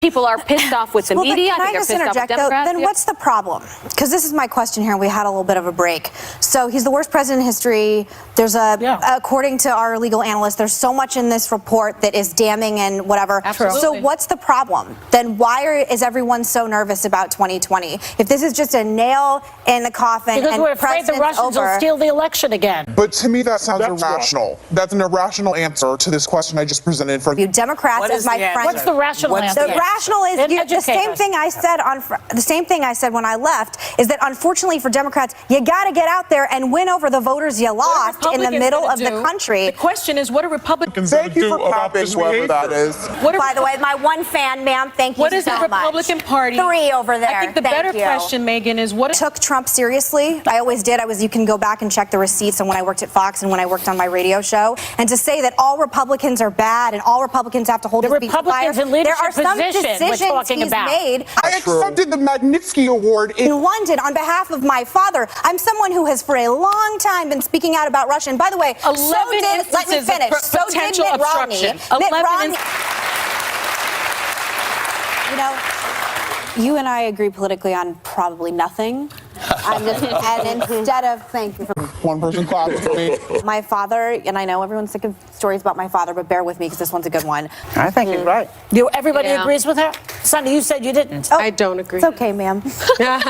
People are pissed off with the media. Can I just interject, though? Then what's the problem? Because this is my question here, and we had a little bit of a break. So he's the worst president in history. There's according to our legal analyst, there's so much in this report that is damning and whatever. Absolutely. So what's the problem? Then why is everyone so nervous about 2020? If this is just a nail in the coffin because and we're afraid the Russians will steal the election again. But to me, that sounds irrational. That's an irrational answer to this question I just presented for you. Democrats, as my friend. What's the rational answer? The rational is the same thing I said the same thing I said when I left is that unfortunately for Democrats, you got to get out there and win over the voters you lost in the middle of the country. The question is, what are Republicans Thank you for clapping, whoever that is. By the way, my one fan, ma'am, thank you so much. What is the Republican Party? 3 over there. I think the better question, Megan, is what took Trump seriously. I always did. You can go back and check the receipts on when I worked at Fox and when I worked on my radio show. And to say that all Republicans are bad and all Republicans have to hold his feet to the fire, there are some decisions he's made. I accepted the Magnitsky Award in London on behalf of my father. I'm someone who has for a long time been speaking out about Russia. And by the way, let me finish. So did Mitt Romney. Mitt Romney. You know, you and I agree politically on probably nothing. And instead of thank you for one person clapping for me. My father, and I know everyone's sick of stories about my father, but bear with me because this one's a good one. I think you're right. Everybody agrees with her? Sonny, you said you didn't. I don't agree. It's okay, ma'am. No.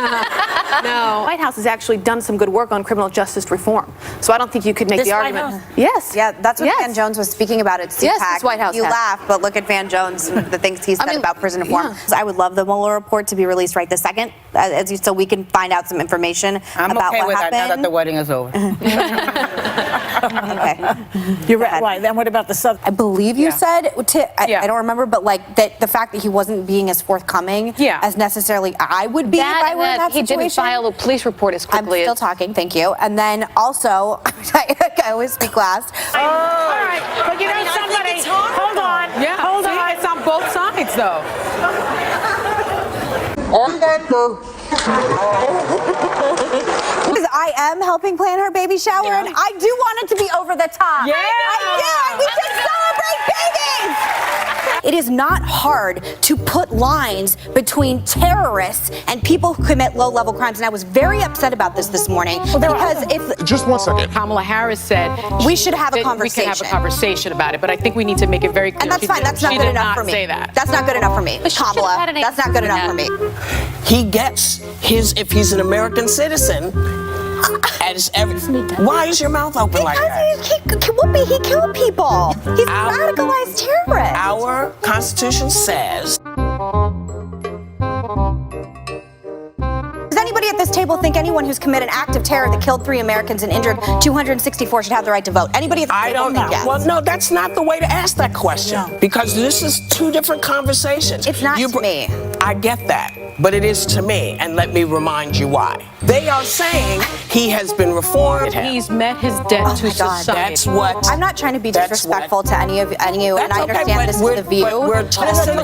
The White House has actually done some good work on criminal justice reform. So I don't think you could make the argument. Yes. Yeah, that's what Van Jones was speaking about at CPAC. Yes, White House You laugh, but look at Van Jones and the things he said about prison reform. So I would love the Mueller report to be released right this second, so we can find out some information about what happened. Now that the wedding is over. Okay. You're right. Why? Then what about the South? I believe you said, I don't remember, but like that the fact that he wasn't being as forthcoming as necessarily I would be if I were in that he situation. Didn't file a police report as quickly I'm still talking, thank you. And then also, I always speak last. All right, but you know somebody, hold on. Yeah, hold on. It's on both sides, though. I am helping plan her baby shower, and I do want it to be over the top. Yeah. I do. We should celebrate babies. It is not hard to put lines between terrorists and people who commit low-level crimes, and I was very upset about this morning because if just one second, Kamala Harris said we should have a conversation. We can have a conversation about it, but I think we need to make it very clear. And that's fine. That's not good enough for me. Say that. That's not good enough for me, Kamala. That's not good enough for me. He gets if he's an American citizen. Why is your mouth open like that? Because he killed people. He's a radicalized terrorist. Our Constitution says. Does anybody at this table think anyone who's committed an act of terror that killed 3 Americans and injured 264 should have the right to vote? Anybody at this table? I don't know. Yes. Well, no, that's not the way to ask that question because this is 2 different conversations. It's not to me. I get that, but it is to me, and let me remind you why. They are saying he has been reformed. He's met his debt to society. That's what. I'm not trying to be disrespectful to any of you, and I understand this is the view. You're missing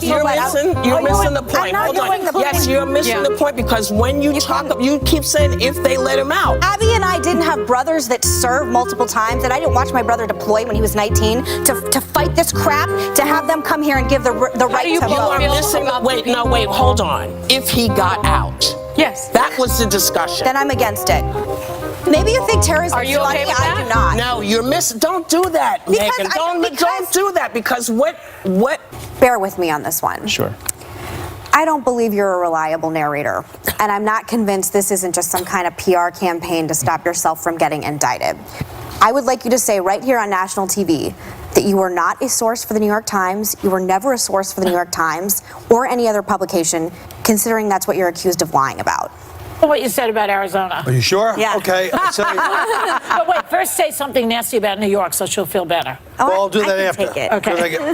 the point. Hold on. Yes, you're missing the point because when you talk, you keep saying if they let him out. Abby and I didn't have brothers that served multiple times, and I didn't watch my brother deploy when he was 19 to fight this crap, to have them come here and give the right to vote. You are missing. Wait, hold on. If he got out. Yes. That was the discussion. Then I'm against it. Maybe you think terrorism is funny. Okay with that? I do not. No, you're missing. Don't do that, Megan. Don't do that because what? Bear with me on this one. Sure. I don't believe you're a reliable narrator, and I'm not convinced this isn't just some kind of PR campaign to stop yourself from getting indicted. I would like you to say right here on national TV that you are not a source for the New York Times, you were never a source for the New York Times or any other publication, considering that's what you're accused of lying about. What you said about Arizona. Are you sure? Yeah. Okay, I'll tell you. But wait, first say something nasty about New York so she'll feel better. Oh, Well, I'll do that I after. can take it.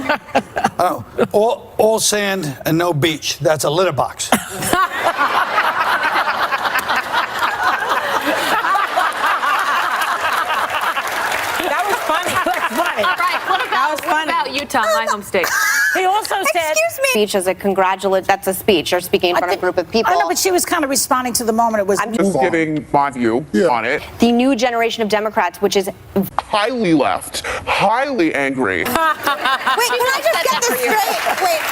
Okay. All sand and no beach. That's a litter box. That was funny. All right, what about Utah, my home state? He also said. Excuse me. Speech is that's a speech. You're speaking in front of a group of people. I know, but she was kind of responding to the moment. It was. I'm just giving my view on it. The new generation of Democrats, which is Highly left, highly angry. Wait, can I just get this straight? Wait, I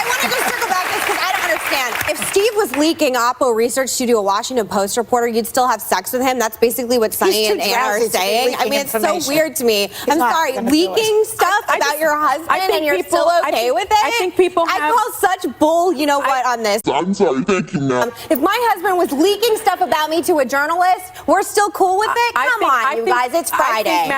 want to just circle back this because I don't understand. If Steve was leaking Oppo research to a Washington Post reporter, you'd still have sex with him. That's basically what Sonny and Anna are saying. I mean, it's so weird to me. I'm sorry, leaking stuff about your husband and you're still okay with it? I think people I call such bull, you know what, on this. I'm sorry, thank you, now. If my husband was leaking stuff about me to a journalist, we're still cool with it? Come on, you guys, it's Friday. Okay, Manny,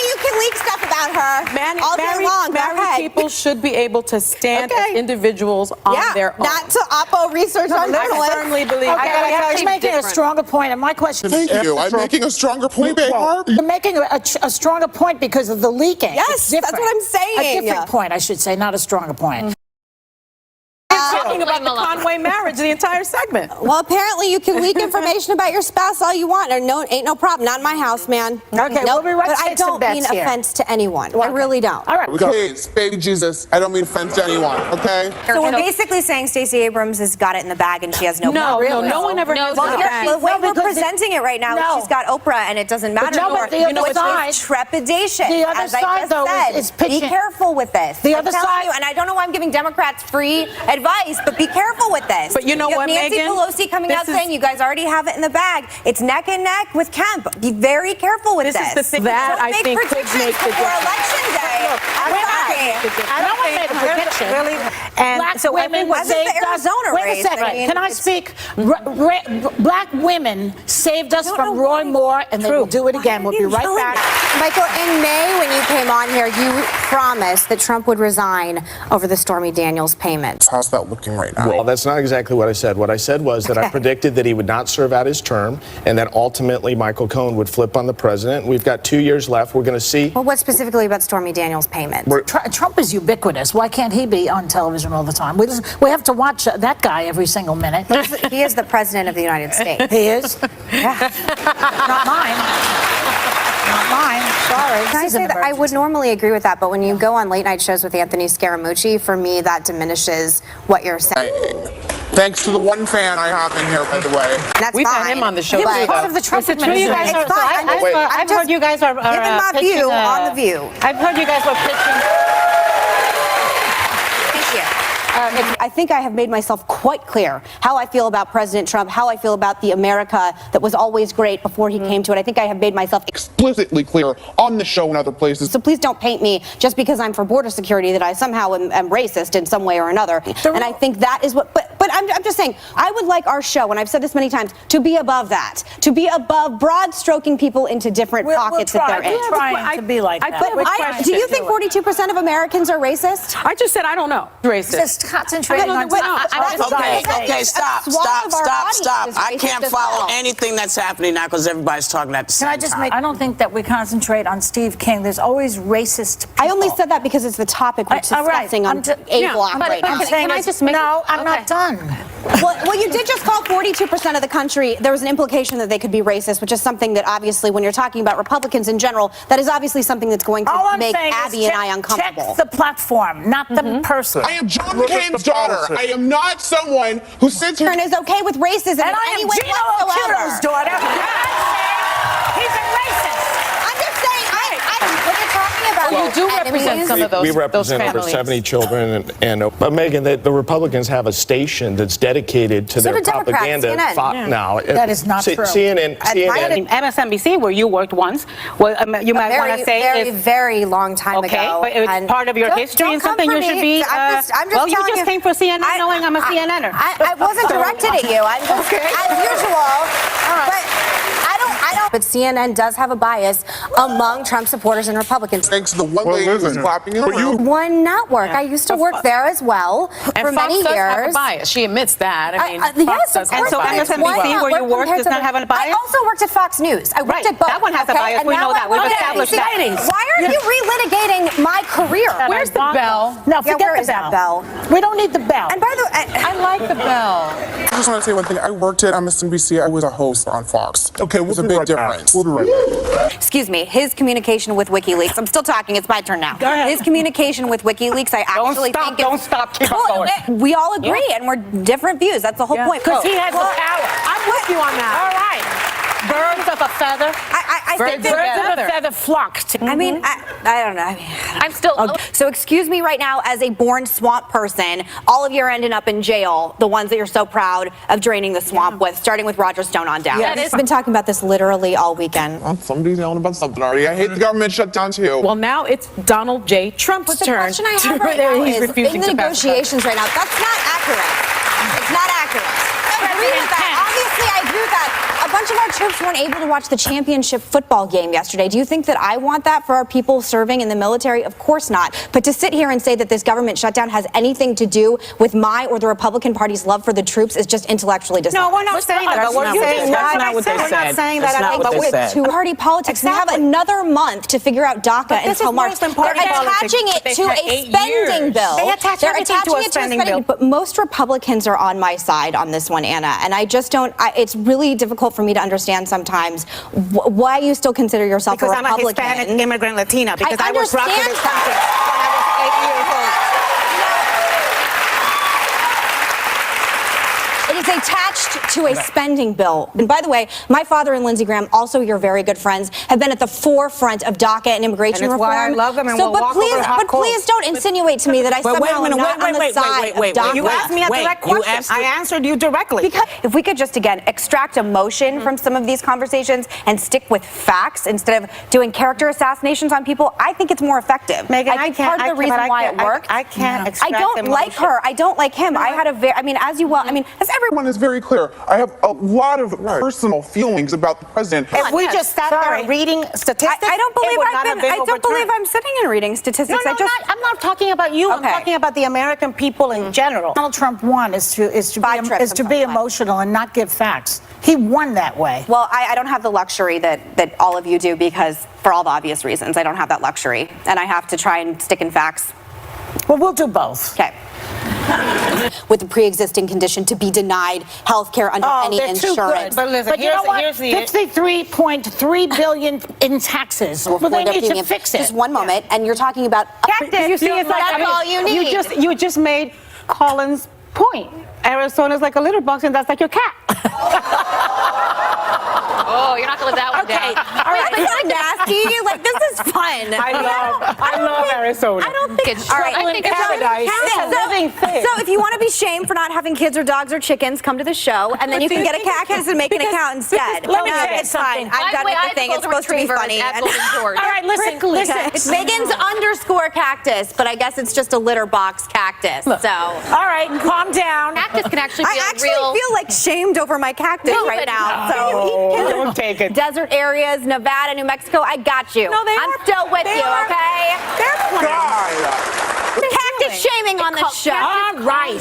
you can leak stuff about her all day long. Go ahead. Married people should be able to stand as individuals on their own. Not to Oppo research on journalists. I firmly believe He's making a stronger point, and my question Thank you. I'm making a stronger point, Barb. You're making a stronger point because of the leaking. Yes, that's what I'm saying. A different point, I should say, not a stronger point. Talking about the Conway marriage the entire segment. Well, apparently you can leak information about your spouse all you want. Ain't no problem. Not in my house, man. Okay, we'll be right but back. I don't mean offense to anyone. I really don't. All right. Please, baby Jesus, I don't mean offense to anyone, okay? So we're basically saying Stacey Abrams has got it in the bag and she has no problem. No one ever knows The way we're presenting it right now is she's got Oprah and it doesn't matter. But the other side, trepidation. The other side, though, is pitching. Be careful with this. The other side, and I don't know why I'm giving Democrats free advice, but be careful with this. But you know what, Nancy Meghan? Pelosi coming out saying you guys already have it in the bag. It's neck and neck with Kemp. Be very careful with this. This is the thing that I think could make the before difference. election day. I don't want to make a prediction. Really? And Black so women was saved the Arizona Wait race. a second. Can I speak? Black women saved us from Roy Moore, and they will do it again. We'll be right back. Michael, in May, when you came on here, you promised that Trump would resign over the Stormy Daniels payment. How's that looking right now? Well, that's not exactly what I said. What I said was that I predicted that he would not serve out his term and that ultimately Michael Cohen would flip on the president. We've got 2 years left. We're going to see. Well, what specifically about Stormy Daniels' payment? Trump is ubiquitous. Why can't he be on television all the time? We have to watch that guy every single minute. He is the president of the United States. He is? Yeah. Not mine. Not mine. Sorry. Can I say that I would normally agree with that, but when you go on late night shows with Anthony Scaramucci, for me, that diminishes what you're saying. Thanks to the one fan I have in here, by the way. That's We've fine. had him on the show. He was too, part though. of the Trump You guys administration. are, so I've heard you guys are giving my pitching, view on the View. I've heard you guys were pitching. Thank you. I think I have made myself quite clear how I feel about President Trump, how I feel about the America that was always great before he came to it. I think I have made myself Explicitly clear on the show and other places. So please don't paint me just because I'm for border security that I somehow am racist in some way or another. And I think that is what. But I'm just saying, I would like our show, and I've said this many times, to be above that, to be above broad stroking people into different pockets that they're in. We're trying to be like that. But do you think 42% of Americans are racist? I just said I don't know. Racist. Just concentrating on Okay, stop. I can't follow well. anything that's happening now because everybody's talking at the same time. I don't think that we concentrate on Steve King. There's always racist people. I only said that because it's the topic we're discussing on A block right now. Can I just make No, I'm not done. Well, you did just call 42% of the country, there was an implication that they could be racist, which is something that obviously, when you're talking about Republicans in general, that is obviously something that's going to make Abby and I uncomfortable. Check the platform, not the person. I am John McCain's daughter. I am not someone who sits here And is okay with racism And in I any am way Gino whatsoever. Occhio's daughter. He's a racist. I'm just saying, when you're talking about Well, you do represent enemies, some of those We represent those over families. 70 children, but Megan, the Republicans have a station that's dedicated to So their do Democrats, propaganda. CNN. Now, That is not true. CNN. MSNBC, where you worked once, well, you might want to say very, is very long time okay, ago. but it's and part of your don't- history don't and come something for you should me. be. I'm just well, you telling just came for CNN knowing I'm a CNNer. I wasn't directed at you. I'm just, as usual. But I don't. But CNN does have a bias among Trump supporters and Republicans. thanks to the one lady who's clapping in the room. One network. I used to work there as well And for Fox many does have a years. bias. She admits that. I mean, Yes, Fox of does course. have a And so bias as well. MSNBC, where you work, does not have a bias? I also worked at Fox News. I worked Right. at both. That one has a bias. And We now know that. We've established that. Why are you relitigating my career? Where's the bell? No, Yeah, forget where the is that bell. bell? We don't need the bell. And by the way, I like the bell. I just want to say one thing. I worked at MSNBC. I was a host on Fox. Okay, we'll it's a be big right back. difference. We'll be right back. Excuse me, his communication with WikiLeaks. I'm still talking. It's my turn now. Go ahead. His communication with WikiLeaks, I actually think Don't stop. Keep on going. we all agree, and we're different views. That's the whole point. Because he has the power. I'm with you on that. All right. Birds of a feather. I think Birds that, of a feather flock. I mean, I don't know. I mean, I'm still. so excuse me right now, as a born swamp person, all of you are ending up in jail, the ones that you're so proud of draining the swamp with, starting with Roger Stone on down. Yeah, I've been talking about this literally all weekend. Well, somebody's yelling about something already. I hate the government shutdown too. Well, now it's Donald J. Trump's The turn. question I have right now He's is, refusing in the to pass the negotiations right now, that's not accurate. It's not accurate. I agree with that. Obviously, I agree with that. A bunch of our troops weren't able to watch the championship football game yesterday. Do you think that I want that for our people serving in the military? Of course not. But to sit here and say that this government shutdown has anything to do with my or the Republican Party's love for the troops is just intellectually dishonest. No, we're not saying that. That's not what they said. We're not saying That's that. not I what think they with said. Two-party politics. We have another month to figure out DACA this until is March. worse than They're party politics. attaching it They've to had a 8 spending years. bill. They attach They're everything attaching to a it to a spending spending bill. But most Republicans are on my side on this one, Anna, and I just don't. It's really difficult for me to understand sometimes why you still consider yourself Because a I'm a Republican. Hispanic immigrant Latina. Because I was brought to understand this country when I was 8 years old. It is attached to a spending bill. And by the way, my father and Lindsey Graham, also your very good friends, have been at the forefront of DACA and immigration And it's reform. why I love them and we'll walk over the hot but please don't insinuate to me that I somehow am not on the side of DACA. You asked me a direct question. I answered you directly. Because if we could just, again, extract emotion from some of these conversations and stick with facts instead of doing character assassinations on people, I think it's more effective. Meghan, I think part of the reason why it worked. I can't extract I don't like emotion. her. I don't like him. I had a very, I mean, as you well, I mean, as everyone. Everyone is very clear. I have a lot of personal feelings about the president. If we just sat there reading statistics, I don't believe it would not have been I don't believe overturned. I'm sitting and reading statistics. No, I'm not talking about you. Okay. I'm talking about the American people in general. Donald Trump won is to be emotional and not give facts. He won that way. Well, I don't have the luxury that all of you do because, for all the obvious reasons, I don't have that luxury. And I have to try and stick in facts. Well, we'll do both. Okay. With the pre-existing condition to be denied health care under any they're too insurance. good. But listen, you know what? 53.3 billion in taxes. Well, they need to fix it. Just one moment, and you're talking about cactus. You see, it's like, that's all you need. You just made Colin's point. Arizona's like a litter box, and that's like your cat. Oh, you're not gonna live that one Okay, down. all right. This is nasty. Like, this is fun. I love Arizona. I don't think it's true. All right, I think it's paradise. It's a living thing. So if you want to be shamed for not having kids or dogs or chickens, come to the show, and then you can get a cactus and make an account instead. let me No, tell you it's fine. something. I'm done with the thing. It's supposed to be funny. At Golden George. All right, listen. It's Megan's underscore cactus, but I guess it's just a litter box cactus. So All right, calm down. Cactus can actually I be actually a real. feel like shamed over my cactus right now. So Don't take it. desert areas, Nevada, New Mexico, I got you. No, they I'm are- still with they you, are- okay? They're playing. Cactus shaming on the show. All right.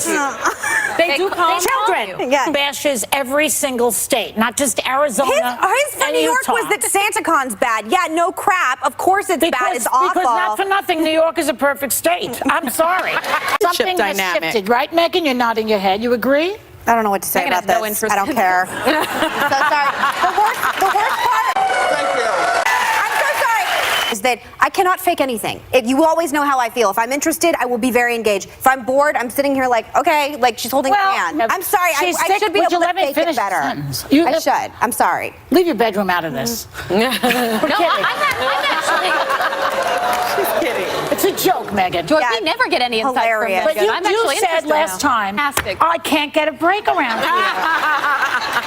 They do call Children Yeah. bashes every single state, not just Arizona. His from and New York Utah. was that SantaCon's bad. Yeah, no crap. Of course it's bad. It's awful. Because not for nothing, New York is a perfect state. I'm sorry. Something has dynamic. shifted, right, Megan? You're nodding your head. You agree? I don't know what to say Megan about has no this. interest I don't in care. I'm so sorry. The worst part. Thank you. I'm so sorry. Is that I cannot fake anything. You always know how I feel. If I'm interested, I will be very engaged. If I'm bored, I'm sitting here like, okay, like she's holding my hand. I'm sorry. I she's sick. should be Would you able let to me fake finish it the better. sentence? I should. I'm sorry. Leave your bedroom out of this. No, I'm actually. It's a joke, Megan. George, Yeah, we never get any insight from hilarious. But Megan. you I'm actually said interested last now. time, Fantastic. I can't get a break around here.